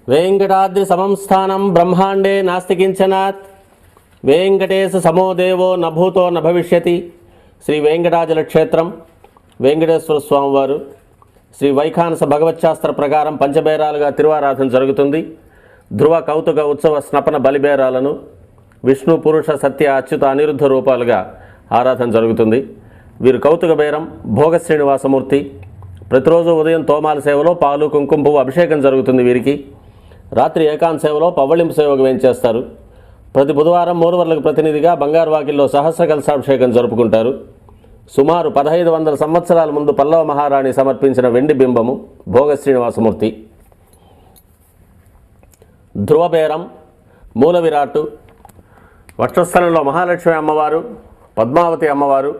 వేంకటాద్రి సమం స్థానం బ్రహ్మాండే నాస్తి కించనాత్ వేంకటేశ సమో దేవో నభూతో నభవిష్యతి. శ్రీ వెంకటాచల క్షేత్రం వెంకటేశ్వర స్వామివారు శ్రీ వైఖానస భగవచ్శాస్త్ర ప్రకారం పంచబేరాలుగా తిరువారాధన జరుగుతుంది. ధ్రువ కౌతుక ఉత్సవ స్నపన బలిబేరాలను విష్ణు పురుష సత్య అచ్యుత అనిరుద్ధ రూపాలుగా ఆరాధన జరుగుతుంది. వీరు కౌతుక బేరం భోగ శ్రీనివాసమూర్తి. ప్రతిరోజు ఉదయం తోమాల సేవలో పాలు కుంకుమ పువ్వు అభిషేకం జరుగుతుంది వీరికి. రాత్రి ఏకాంత సేవలో పవ్వళింపు సేవకు వేయించేస్తారు. ప్రతి బుధవారం మూడువర్లకు ప్రతినిధిగా బంగారు వాకిల్లో సహస్ర కలశాభిషేకం జరుపుకుంటారు. సుమారు 1500 సంవత్సరాల ముందు పల్లవ మహారాణి సమర్పించిన వెండి బింబము భోగ శ్రీనివాసమూర్తి. ధ్రువబేరం మూల విరాట్టు. వక్షస్థలంలో మహాలక్ష్మి అమ్మవారు, పద్మావతి అమ్మవారు,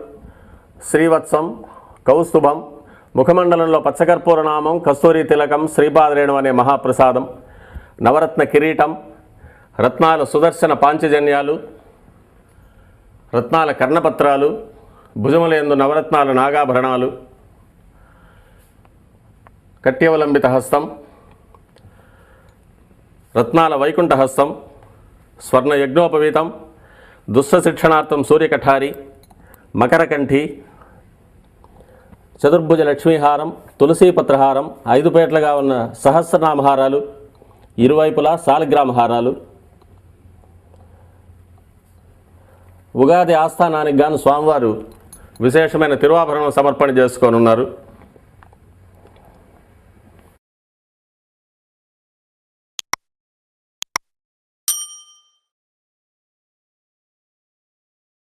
శ్రీవత్సం, కౌస్తుభం, ముఖమండలంలో పచ్చకర్పూర నామం, కస్తూరి తిలకం, శ్రీపాదరేణు అనే మహాప్రసాదం, నవరత్న కిరీటం, రత్నాల సుదర్శన పాంచజన్యాలు, రత్నాల కర్ణపత్రాలు, భుజములందు నవరత్నాల నాగాభరణాలు, కట్యవలంబిత హస్తం, రత్నాల వైకుంఠ హస్తం, స్వర్ణ యజ్ఞోపవీతం, దుష్ట శిక్షణార్థం సూర్యకఠారి, మకరకంఠి, చతుర్భుజ లక్ష్మీహారం, తులసీపత్రహారం, 5 పేట్లుగా ఉన్న సహస్రనామహారాలు, ఇరువైపులా సాలిగ్రామ హారాలు. ఉగాది ఆస్థానానికి గాను స్వామివారు విశేషమైన తిరువాభరణం సమర్పణ చేసుకోనున్నారు.